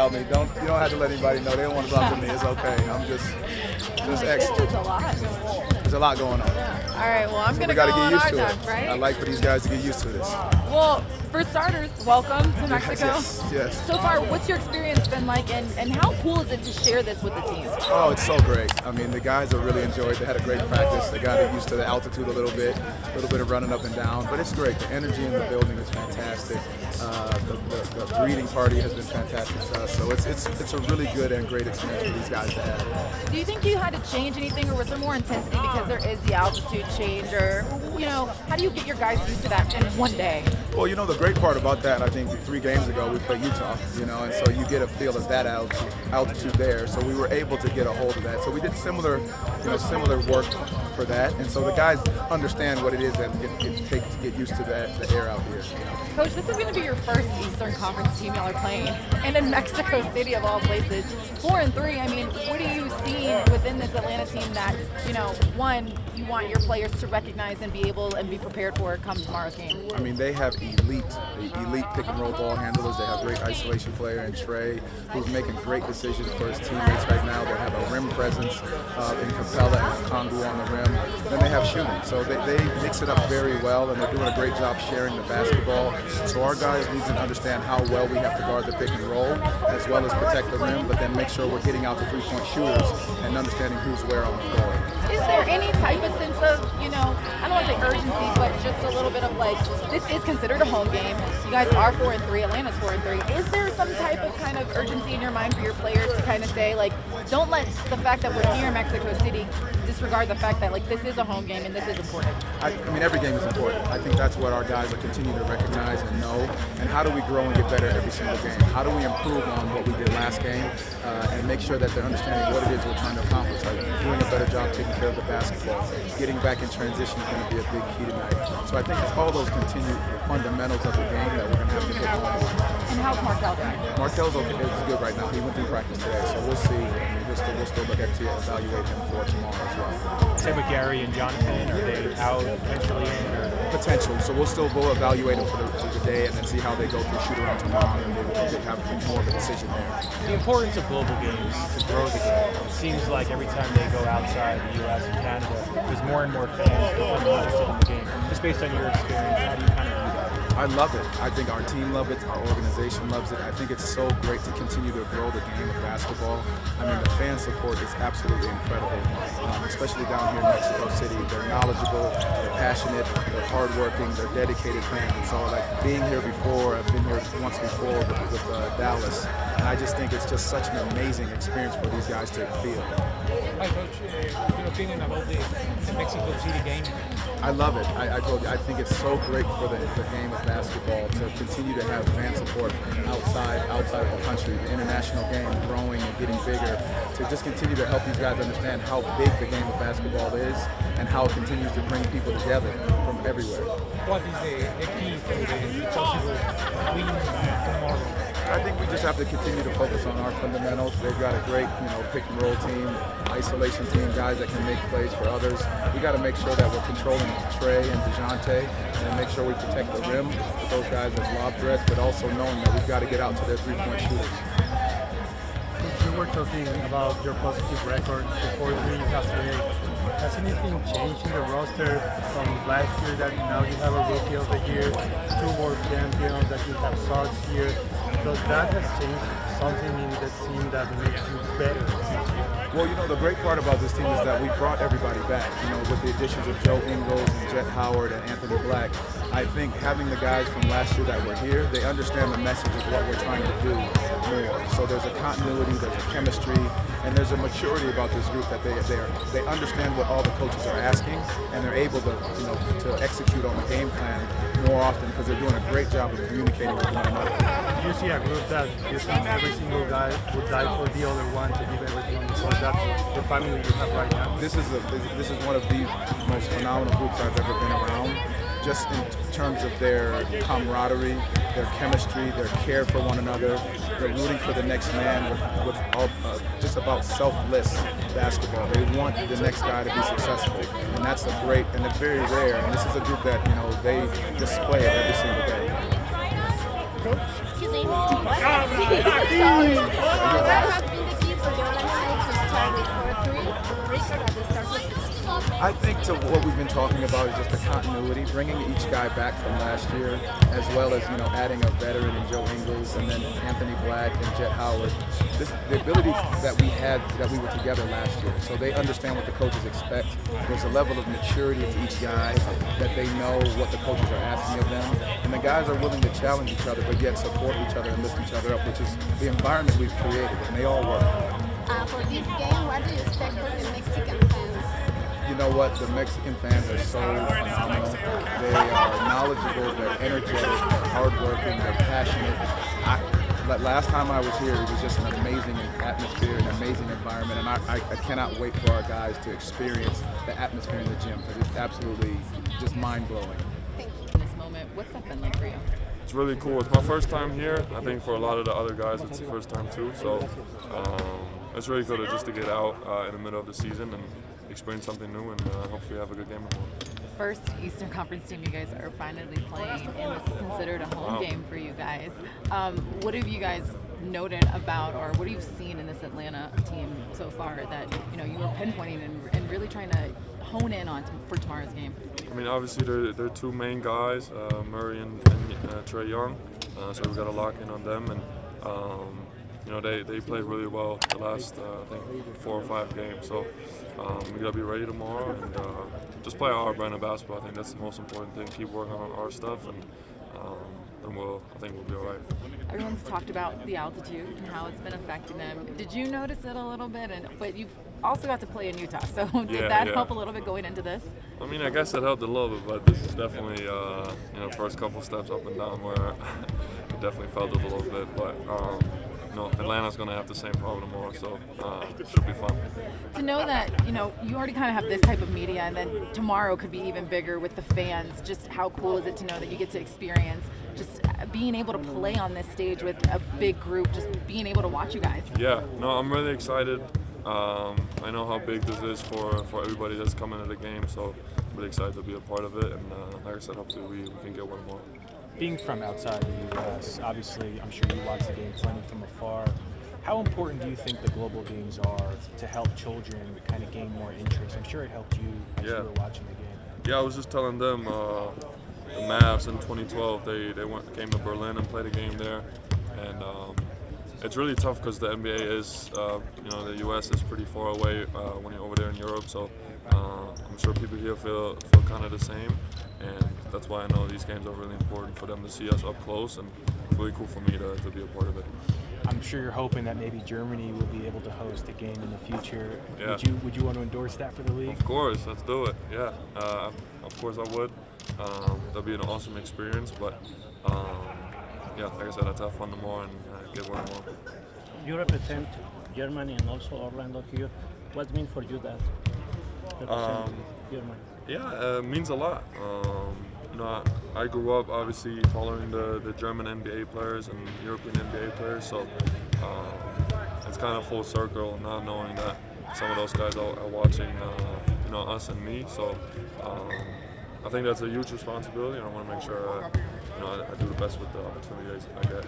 about me. You don't have to let anybody know. They don't want to talk to me. It's okay. I'm just excellent. It's a lot. There's a lot going on. All right, well, I'm going to We got go to get on used our to time, it. right? I like for these guys to get used to this. Well, for starters, welcome to Mexico. Yes. So far, what's your experience been like, and how cool is it to share this with the team? Oh, it's so great. I mean, the guys have really enjoyed. They had a great practice. They got used to the altitude a little bit of running up and down. But it's great. The energy in the building is fantastic. The greeting party has been fantastic to us. So it's a really good and great experience for these guys to have. Do you think you had to change anything, or was there more intensity because there is the altitude change, or how do you get your guys used to that in one day? Well, the great part about that, I think 3 games ago we played Utah, and so you get a feel of that altitude there. So we were able to get a hold of that. So we did similar work for that, and so the guys understand what it is that it takes to get used to the air out here. Coach, this is going to be your first Eastern Conference team y'all are playing, and in Mexico City of all places. 4-3. I mean, what are you seeing within this Atlanta team that one, you want your players to recognize and be able and be prepared for come tomorrow's game? I mean, they have elite pick and roll ball handlers. They have great isolation player in Trey, who's making great decisions for his teammates right now. They have a rim presence in Capella and Kongu on the rim. Then they have shooting. So they mix it up very well, and they're doing a great job sharing the basketball. So our guys need to understand how well we have to guard the pick and roll, as well as protect the rim, but then make sure we're getting out the three-point shooters and understanding who's where on the floor. Is there any type of sense of, I don't want to say urgency, but just a little bit of this is considered a home game. You guys are 4-3, Atlanta's 4-3. Is there some type of kind of urgency in your mind for your players to kind of say, don't let the fact that we're here in Mexico City disregard the fact that this is a home game and this is important? I mean, every game is important. I think that's what our guys are continuing to recognize and know. And how do we grow and get better every single game? How do we improve on what we did last game and make sure that they're understanding what it is we're trying to accomplish? Doing a better job taking care of the basketball. Getting back in transition is going to be a big key tonight. So I think it's all those continued fundamentals of the game that we're going to have to hit home on. And how's Markelle doing? Markelle's okay. He's good right now. He went through practice today, so we'll see. I mean, we'll still look at to evaluate him for tomorrow as well. Same with Gary and Jonathan. Are they out potentially in? Or? Potential. So we'll evaluate them for the day and then see how they go through shoot-around tomorrow, and we'll have more of a decision there. The importance of global games to grow the game. It seems like every time they go outside the U.S. and Canada, there's more and more fans becoming interested in the game. Just based on your experience, how do you kind of view that? I love it. I think our team loves it. Our organization loves it. I think it's so great to continue to grow the game of basketball. I mean, the fan support is absolutely incredible, especially down here in Mexico City. They're knowledgeable, they're passionate, they're hardworking, they're dedicated fans. And so, being here before, I've been here once before with Dallas, and I just think it's just such an amazing experience for these guys to feel. Hi, Coach. Your opinion about the Mexico City game? I love it. I told you, I think it's so great for the game of basketball to continue to have fan support outside of the country, the international game growing and getting bigger, to just continue to help these guys understand how big the game of basketball is and how it continues to bring people together from everywhere. What is the key for the possible win tomorrow? I think we just have to continue to focus on our fundamentals. They've got a great, pick and roll team, isolation team, guys that can make plays for others. We got to make sure that we're controlling Trey and DeJounte, and make sure we protect the rim with those guys as lob threats, but also knowing that we've got to get out to their three-point shooters. You were talking about your positive record before you have today. Has anything changed in the roster from last year that now you have a Rookie of the Year, 2 more champions, that you have Suggs here? Does that has changed something in the team that makes you better this year? Well, the great part about this team is that we brought everybody back. With the additions of Joe Ingles and Jet Howard and Anthony Black, I think having the guys from last year that were here, they understand the message of what we're trying to do more. So there's a continuity, there's a chemistry, and there's a maturity about this group that they understand what all the coaches are asking, and they're able to execute on the game plan more often because they're doing a great job of communicating with one another. You see a group that you think every single guy would die for the other one to give everything on the court. That's the family you have right now. This is one of the most phenomenal groups I've ever been around. Just in terms of their camaraderie, their chemistry, their care for one another, they're rooting for the next man with just about selfless basketball. They want the next guy to be successful, and that's and it's very rare. And this is a group that they display it every single day. Coach, excuse me. has been the key for your life to start with 4-3 record at the start of the season? I think to what we've been talking about is just the continuity, bringing each guy back from last year, as well as adding a veteran in Joe Ingles and then Anthony Black and Jet Howard. The ability that we had, that we were together last year, so they understand what the coaches expect. There's a level of maturity to each guy that they know what the coaches are asking of them, and the guys are willing to challenge each other, but yet support each other and lift each other up, which is the environment we've created, and they all work. For this game, what do you expect from the Mexican fans? You know what? The Mexican fans are so phenomenal. They are knowledgeable, they're energetic, they're hardworking, they're passionate. Last time I was here, it was just an amazing atmosphere, an amazing environment, and I cannot wait for our guys to experience the atmosphere in the gym because it's absolutely just mind-blowing. In this moment, what's that been like for you? It's really cool. It's my first time here. I think for a lot of the other guys, it's the first time too. So it's really good just to get out in the middle of the season and experience something new, and hopefully have a good game tomorrow. First Eastern Conference team you guys are finally playing, and this is considered a home game for you guys. What have you guys noted about, or what have you seen in this Atlanta team so far that you were pinpointing and really trying to hone in on for tomorrow's game? I mean, obviously they're two main guys, Murray and Trae Young, so we've got to lock in on them, and they played really well the last I think 4 or 5 games. So we got to be ready tomorrow and just play our brand of basketball. I think that's the most important thing. Keep working on our stuff, and I think we'll be all right. Everyone's talked about the altitude and how it's been affecting them. Did you notice it a little bit? But you've also got to play in Utah, so did that help a little bit going into this? I mean, I guess it helped a little bit, but this is definitely first couple steps up and down where it definitely felt it a little bit. But Atlanta's going to have the same problem tomorrow, so it should be fun. To know that you already kind of have this type of media, and then tomorrow could be even bigger with the fans. Just how cool is it to know that you get to experience just being able to play on this stage with a big group, just being able to watch you guys? Yeah, no, I'm really excited. I know how big this is for everybody that's coming to the game, so I'm really excied to be a part of it. And like I said, hopefully we can get one more. Being from outside the U.S., obviously, I'm sure you watch the game playing from afar. How important do you think the global games are to help children kind of gain more interest? I'm sure it helped you as you were watching the game. Yeah, I was just telling them the Mavs in 2012, they came to Berlin and played a game there, and it's really tough because the NBA is, the U.S. is pretty far away when you're over there in Europe. So I'm sure people here feel kind of the same, and that's why I know these games are really important for them to see us up close, and really cool for me to be a part of it. I'm sure you're hoping that maybe Germany will be able to host a game in the future. Yeah. Would you want to endorse that for the league? Of course, let's do it. Yeah, of course I would. That'd be an awesome experience, but like I said, let's have fun tomorrow and get one more. You represent Germany and also Orlando here. What means for you that represent Germany? Yeah, it means a lot. I grew up obviously following the German NBA players and European NBA players, so it's kind of full circle now knowing that some of those guys are watching us and me. So I think that's a huge responsibility, and I want to make sure I do the best with the opportunities I get.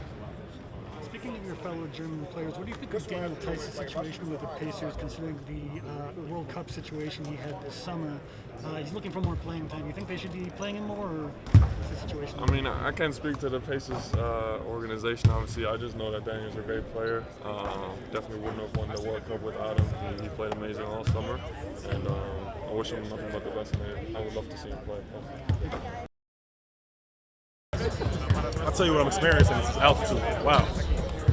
Speaking of your fellow German players, what do you think of Daniel Theis's situation with the Pacers, considering the World Cup situation he had this summer? He's looking for more playing time. Do you think they should be playing him more, or what's the situation? I mean, I can't speak to the Pacers organization, obviously. I just know that Daniel's a great player. Definitely wouldn't have won the World Cup without him. He played amazing all summer, and I wish him nothing but the best, and I would love to see him play. I'll tell you what I'm experiencing. This is altitude. Wow.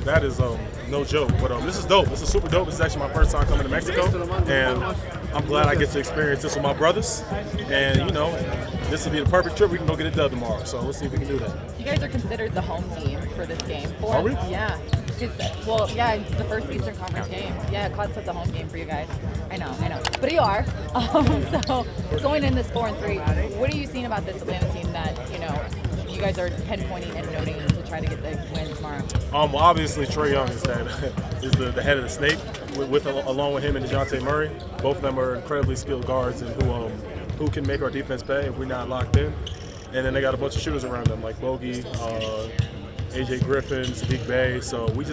That is no joke, but this is dope. This is super dope. This is actually my first time coming to Mexico, and I'm glad I get to experience this with my brothers. And this will be the perfect trip. We can go get it done tomorrow. So let's see if we can do that. You guys are considered the home team for this game. Are we? Yeah. It's the first Eastern Conference game. Yeah, Klutz is a home game for you guys. I know. But you are. So going in this 4-3, what are you seeing about this Atlanta team that you guys are pinpointing and noting to try to get the win tomorrow? Well, obviously Trae Young is the head of the snake, along with him and DeJounte Murray. Both of them are incredibly skilled guards and who can make our defense pay if we're not locked in. And then they got a bunch of shooters around them like Bogey, AJ Griffin, Sadiq Bey. So we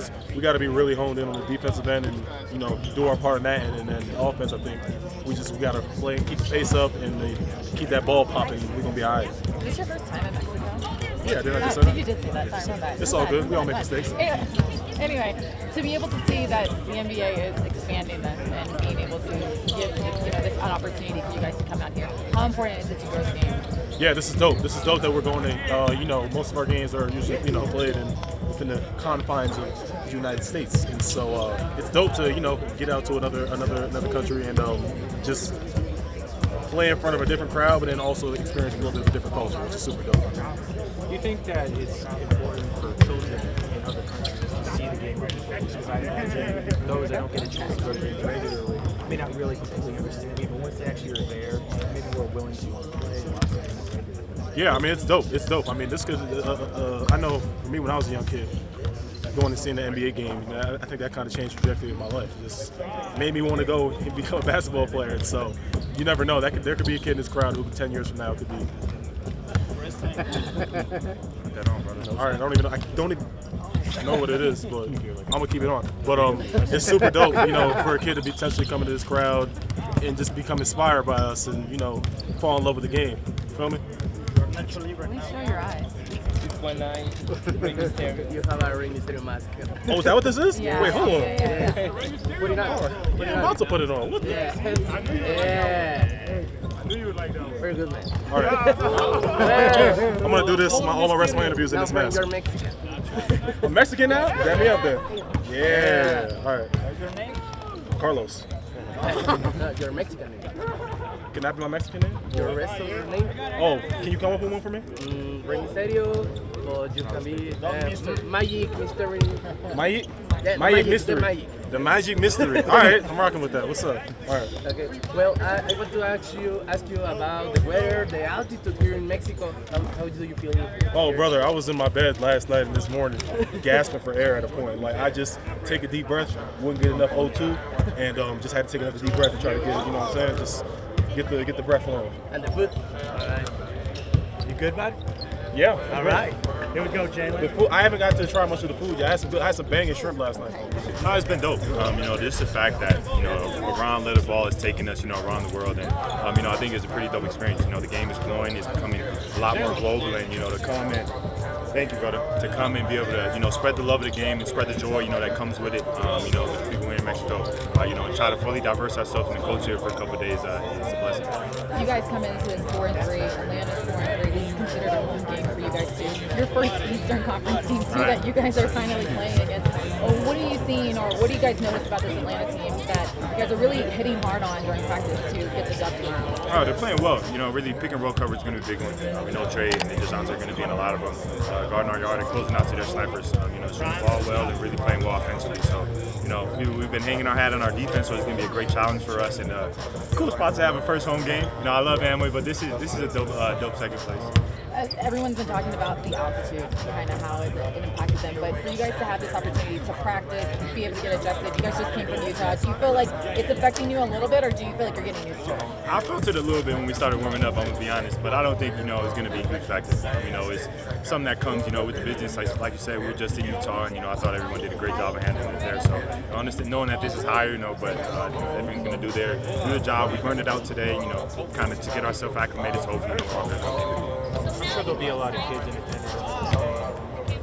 got to be really honed in on the defensive end and do our part in that. And then offense, I think we got to play, keep the pace up, and keep that ball popping. We're gonna be all right. Is this your first time in Mexico? Yeah, did I just say that? You did say that. Sorry, my bad. It's all good. We all make mistakes. Anyway, to be able to see that the NBA is expanding this and being able to give this an opportunity for you guys to come out here, how important is it to grow the game? Yeah, this is dope. This is dope that we're going to. Most of our games are usually played within the confines of the United States, and so it's dope to get out to another country and just play in front of a different crowd, but then also experience a little bit of a different culture, which is super dope. Do you think that it's important for children in other countries to see the game like this? Because I imagine those that don't get a chance to go to games regularly may not really completely understand it, but once they actually are there, maybe we're willing to play and watch the games regularly. Yeah, I mean, it's dope. It's dope. I mean, this could, I know for me when I was a young kid, going and seeing the NBA game, I think that kind of changed the trajectory of my life. It just made me want to go and become a basketball player. And so you never know. There could be a kid in this crowd who 10 years from now could be. All right, I don't even know what it is, but I'm gonna keep it on. But it's super dope, for a kid to be potentially coming to this crowd and just become inspired by us and fall in love with the game. You feel me? Please show your eyes. 619 You have a Ring Mysterio mask. Oh, is that what this is? Yeah. Wait, hold on. Yeah. Put it on. I'm about to put it on. What the? Yeah. I knew you would like that one. Very good, man. All right. I'm gonna do this. All my wrestling interviews in Now, this Frank, mask. you're Mexican. I'm Mexican now? Grab me up there. Yeah. All right. What's your name? Carlos. No, you're Mexican name. Can that be my Mexican name? Your wrestler name? Oh, can you come up with one for me? Ring Mysterio, or you can be Magic Mystery. Magic? Yeah, Magic Mystery. The Magic. The Magic Mystery. All right, I'm rocking with that. What's up? All right. Okay. Well, I want to ask you about the weather, the altitude here in Mexico. How do you feel? Oh, brother, I was in my bed last night and this morning, gasping for air at a point. Like, I just take a deep breath, wouldn't get enough O2, and just had to take another deep breath and try to get, you know what I'm saying? Just get the breath flowing. And the food. All right. You good, bud? Yeah. All right. Here we go, Jalen. The food, I haven't got to try much of the food yet. I had some banging shrimp last night. No, it's been dope. Just the fact that, around little ball is taking us, around the world. And, I think it's a pretty dope experience. The game is growing. It's becoming a lot more global. And, to come and, thank you, brother, to come and be able to, spread the love of the game and spread the joy, that comes with it, with the people here in Mexico, and try to fully diverse ourselves in the culture for a couple of days. It's a blessing. You guys come into this 4-3. Atlanta's 4-3. This is considered a home game for you guys too. Your first Eastern Conference team too that you guys are finally playing against. What are you seeing, or what do you guys notice about this Atlanta team that you guys are really hitting hard on during practice to get the W? Oh, they're playing well. Really pick and roll coverage is going to be a big one. We know Trey and DeJounte are going to be in a lot of them. Guarding our yard and closing out to their snipers. Shooting the ball well and really playing well offensively. So, we've been hanging our hat on our defense, so it's going to be a great challenge for us. And cool spot to have a first home game. I love Amway, but this is a dope second place. Everyone's been talking about the altitude, kind of how it impacted them, but for you guys to have this opportunity to practice, be able to get adjusted, you guys just came from Utah. Do you feel like it's affecting you a little bit, or do you feel like you're getting used to it? I felt it a little bit when we started warming up, I'm going to be honest, but I don't think, it's going to be a huge factor. It's something that comes, with the business. Like you said, we're just in Utah, and, I thought everyone did a great job of handling it there. So, honestly, knowing that this is higher, but everyone's going to do their job. We burned it out today, kind of to get ourselves acclimated, so hopefully we're all good. I'm sure there'll be a lot of kids in attendance on this game.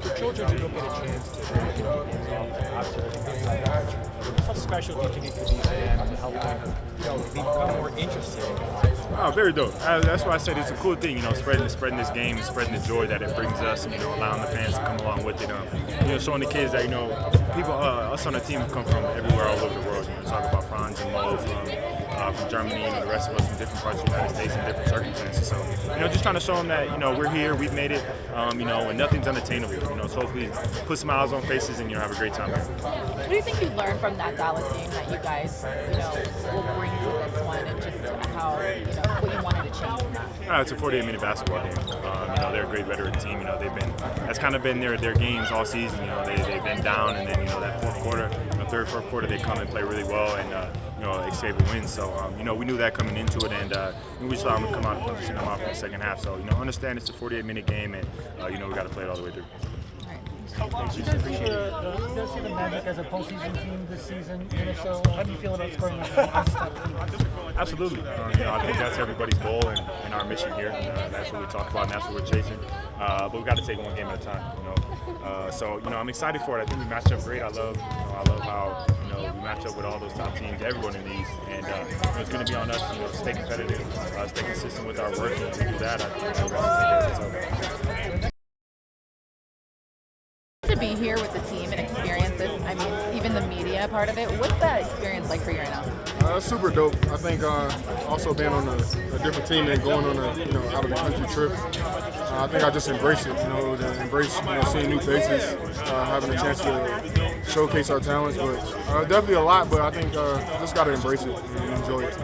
For children who don't get a chance to really get obviously outside the country, how special do you think it could be for them to help them, become more interested in it? Oh, very dope. That's why I said it's a cool thing, spreading this game and spreading the joy that it brings us, and allowing the fans to come along with it. Showing the kids that people, us on the team come from everywhere all over the world. Talk about Franz and Mose from Germany, the rest of us from different parts of the United States in different circumstances. So, just trying to show them that we're here, we've made it, and nothing's unattainable. So hopefully put smiles on faces and have a great time here. What do you think you learned from that Dallas game that you guys, will bring to this one, and just how, what you wanted to change from that? It's a 48-minute basketball game. They're a great veteran team. That's kind of been their games all season. They've been down, and then that fourth quarter, third, fourth quarter, they come and play really well, and escape a win. So we knew that coming into it, and we saw them come out and punch them out for the second half. So understand it's a 48-minute game, and we got to play it all the way through. All right. Pacers. You guys Appreciate it. you guys see the Magic as a postseason team this season? And if so, how do you feel about scoring this type of team? Absolutely. I think that's everybody's goal and our mission here. That's what we talk about, and that's what we're chasing. But we got to take one game at a time. So I'm excited for it. I think we match up great. I love how we match up with all those top teams, everyone in the East, and it's going to be on us to stay competitive, stay consistent with our work, and to do that. I think To be here with the team and experience this, I mean, even the media part of it, what's that experience like for you right now? Super dope. I think also being on a different team and going on a out of the country trip, I think I just embrace it. To embrace seeing new faces, having a chance to showcase our talents. But definitely a lot. But I think just got to embrace it and enjoy it.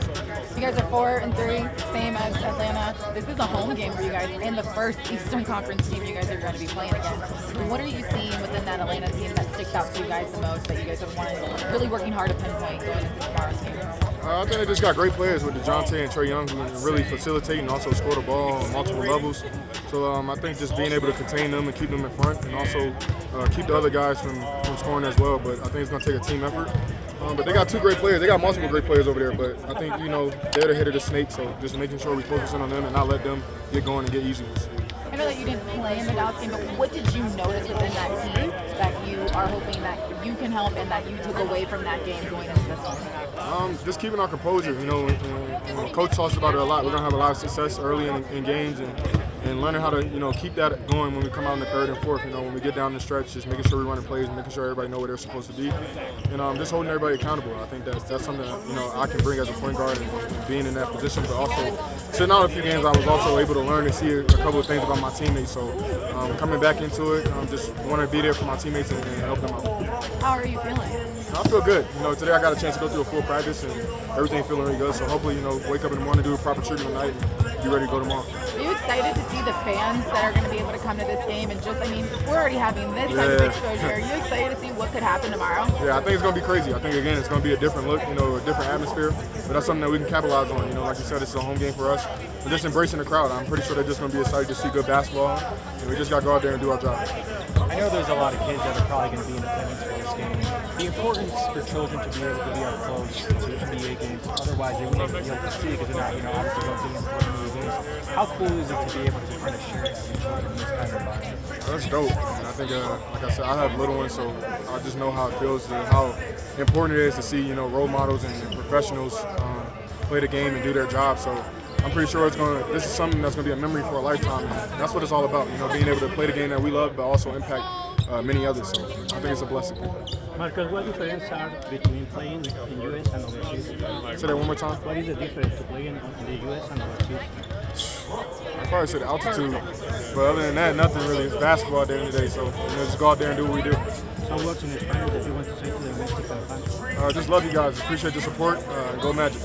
You guys are 4-3, same as Atlanta. This is a home game for you guys and the first Eastern Conference team you guys are going to be playing against. What are you seeing within that Atlanta team that sticks out to you guys the most, that you guys have wanted, really working hard to pinpoint going into tomorrow's game? I think they just got great players with DeJounte and Trae Young who really facilitate and also score the ball on multiple levels. So I think just being able to contain them and keep them in front and also keep the other guys from scoring as well. But I think it's going to take a team effort. But they got two great players. They got multiple great players over there. But I think, they're the head of the snake. So just making sure we focus on them and not let them get going and get easy ones. I know that you didn't play in the Dallas game, but what did you notice within that team that you are hoping that you can help and that you took away from that game going into this one? Just keeping our composure. And Coach talks about it a lot. We're going to have a lot of success early in games and learning how to, keep that going when we come out in the third and fourth. When we get down the stretch, just making sure we're running plays and making sure everybody know where they're supposed to be. And just holding everybody accountable. I think that's something that, I can bring as a point guard and being in that position. But also, sitting out a few games, I was also able to learn and see a couple of things about my teammates. So coming back into it, just want to be there for my teammates and help them out. How are you feeling? I feel good. Today I got a chance to go through a full practice and everything feeling really good. So hopefully, wake up in the morning, do a proper treatment tonight, and be ready to go tomorrow. Are you excited to see the fans that are going to be able to come to this game and we're already having this type of exposure. Are you excited to see what could happen tomorrow? Yeah, I think it's going to be crazy. I think, again, it's going to be a different look, a different atmosphere. But that's something that we can capitalize on. Like you said, this is a home game for us. We're just embracing the crowd. I'm pretty sure they're just going to be excited to see good basketball. And we just got to go out there and do our job. I know there's a lot of kids that are probably going to be in attendance for this game. The importance for children to be able to be up close to NBA games, otherwise they wouldn't be able to see because they're not, obviously going to be in NBA games. How cool is it to be able to kind of share that with children in this kind of environment? That's dope. And I think, like I said, I have little ones, so I just know how it feels, how important it is to see, role models and professionals play the game and do their job. So I'm pretty sure this is something that's going to be a memory for a lifetime. And that's what it's all about, being able to play the game that we love, but also impact many others. So I think it's a blessing. Marcelle, what difference are between playing in the U.S. and overseas? Say that one more time. What is the difference to playing in the U.S. and overseas? I'd probably say the altitude, but other than that, nothing really. It's basketball at the end of the day, so just go out there and do what we do. Some words in Spanish that you want to say to the Mexican fans? Just love you guys. Appreciate the support. Go Magic.